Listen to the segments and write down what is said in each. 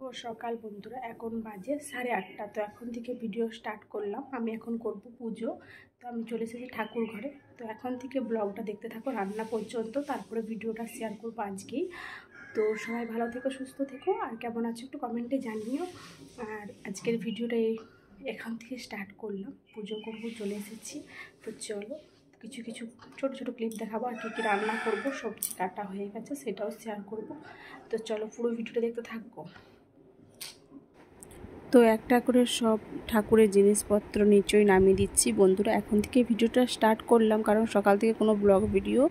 ও সকাল বন্ধুরা, এখন বাজে 8:30। তো এখন থেকে ভিডিও স্টার্ট করলাম। আমি এখন করব পুজো। তো আমি চলে এসেছি ঠাকুর ঘরে। তো এখন থেকে ব্লগটা দেখতে থাকো রান্না পর্যন্ত, তারপরে ভিডিওটা শেয়ার করবো আজকেই। তো সবাই ভালো থেকো, সুস্থ থেকো, আর কেমন আছো একটু কমেন্টে জানিও। আর আজকের ভিডিওটা এখান থেকে স্টার্ট করলাম। পুজো করব, চলে এসেছি। তো চলো কিছু কিছু ছোট ছোট ক্লিপ দেখাবো, আর কী কী রান্না করব। সবজি কাটা হয়ে গেছে, সেটাও শেয়ার করব। তো চলো পুরো ভিডিওটা দেখতে থাকবো। তো একটা করে সব ঠাকুরের জিনিসপত্র নিচেই নামিয়ে দিচ্ছি বন্ধুরা। এখন থেকে ভিডিওটা স্টার্ট করলাম, কারণ সকাল থেকে কোনো ব্লগ ভিডিও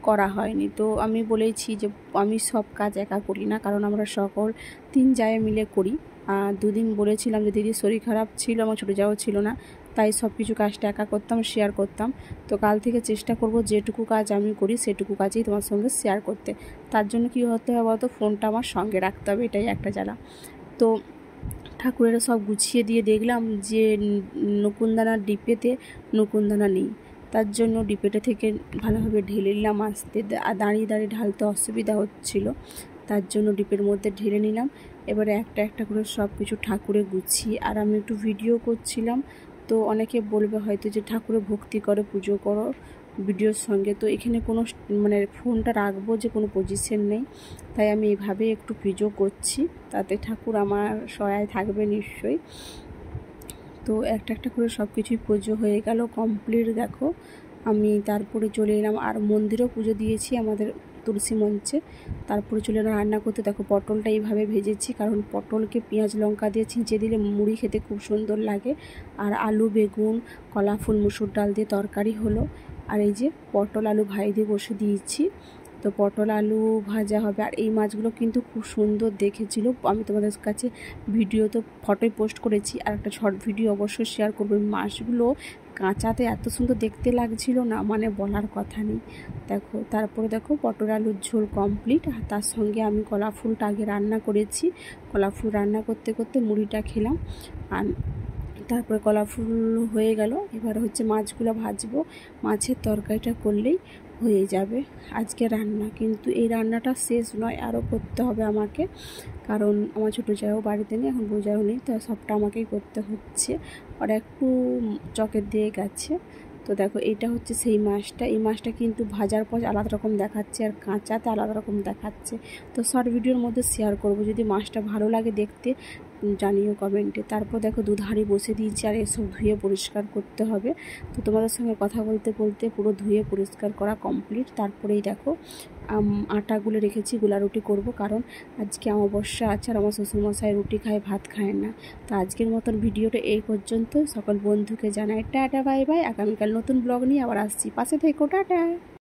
করা হয়নি। তো আমি বলেছি যে আমি সব কাজ একা করি না, কারণ আমরা সকল 3 জায়ে মিলে করি। আর 2 দিন বলেছিলাম যে দিদির শরীর খারাপ ছিল, আমার ছোটো যাও ছিল না, তাই সব কিছু কাজটা একা করতাম, শেয়ার করতাম। তো কাল থেকে চেষ্টা করব যেটুকু কাজ আমি করি সেটুকু কাজই তোমার সঙ্গে শেয়ার করতে। তার জন্য কী হতে হবে বলতো, ফোনটা আমার সঙ্গে রাখতে হবে, এটাই একটা জ্বালা। তো ঠাকুরেরা সব গুছিয়ে দিয়ে দেখলাম যে নকুনদানার ডিপেতে নকুনদানা নেই। তার জন্য ডিপেটা থেকে ভালোভাবে ঢেলে নিলাম। আসতে দাঁড়িয়ে দাঁড়িয়ে ঢালতে অসুবিধা হচ্ছিল, তার জন্য ডিপের মধ্যে ঢেলে নিলাম। এবারে একটা একটা করে সব কিছু ঠাকুরে গুছিয়ে, আর আমি একটু ভিডিও করছিলাম। তো অনেকে বলবে হয়তো যে ঠাকুরে ভক্তি করো, পুজো করো ভিডিওর সঙ্গে। তো এখানে কোনো ফোনটা রাখবো যে কোনো পজিশন নেই, তাই আমি এইভাবে একটু পুজো করছি, তাতে ঠাকুর আমার সহায় থাকবে নিশ্চয়ই। তো একটা একটা করে সব কিছুই পুজো হয়ে গেল কমপ্লিট। দেখো আমি তারপরে চলে এলাম, আর মন্দিরেও পুজো দিয়েছি আমাদের তুলসী মঞ্চে। তারপরে চলে এলাম রান্না করতে। দেখো পটলটা এইভাবে ভেজেছি, কারণ পটলকে পেঁয়াজ লঙ্কা দিয়ে ছিঁচে দিলে মুড়ি খেতে খুব সুন্দর লাগে। আর আলু, বেগুন, কলা ফুল, মুসুর ডাল দিয়ে তরকারি হলো। আর এই যে পটল আলু ভাই দিয়ে বসে দিয়েছি। তো পটল আলু ভাজা হবে। আর এই মাছগুলো কিন্তু খুব সুন্দর দেখেছিল, আমি তোমাদের কাছে ভিডিও তো ফটোয় পোস্ট করেছি, আর একটা শর্ট ভিডিও অবশ্যই শেয়ার করবো। মাছগুলো কাঁচাতে এত সুন্দর দেখতে লাগছিল না, মানে বলার কথা নেই। দেখো তারপরে দেখো পটল আলুর ঝোল কমপ্লিট। আর তার সঙ্গে আমি কলা ফুলটা আগে রান্না করেছি। কলা ফুল রান্না করতে করতে মুড়িটা খেলাম। আর তারপরে কলা ফুল হয়ে গেল। এবার হচ্ছে মাছগুলো ভাজবো। মাছের তরকারিটা করলেই হয়ে যাবে আজকে রান্না। কিন্তু এই রান্নাটা শেষ নয়, আরও করতে হবে আমাকে, কারণ আমার ছোটো জায়গাও বাড়িতে নেই, এখন বোঝাও নেই, তো সবটা আমাকেই করতে হচ্ছে। আর একটু চকের দিয়ে গেছে। তো দেখো এটা হচ্ছে সেই মাছটা। এই মাছটা কিন্তু ভাজার পর আলাদা রকম দেখাচ্ছে, আর কাঁচাতে আলাদা রকম দেখাচ্ছে। তো শর্ট ভিডিওর মধ্যে শেয়ার করব, যদি মাছটা ভালো লাগে দেখতে জানিও কমেন্টে। তারপর দেখো দুধ হাঁড়ি বসে দিয়েছি, আর এসব ধুয়ে পরিষ্কার করতে হবে। তো তোমাদের সঙ্গে কথা বলতে বলতে পুরো ধুয়ে পরিষ্কার করা কমপ্লিট। তারপরেই দেখো আটাগুলো রেখেছি, গোলা রুটি করব, কারণ আজকে অমাবস্যা আছে, আর আমার শ্বশুরমশাই রুটি খায়, ভাত খায় না। তো আজকের মতন ভিডিওটা এই পর্যন্ত। সকল বন্ধুকে জানাই টাটা, বাই বাই। আগামীকাল নতুন ব্লগ নিয়ে আবার আসছি, পাশে থেকো, টাটা।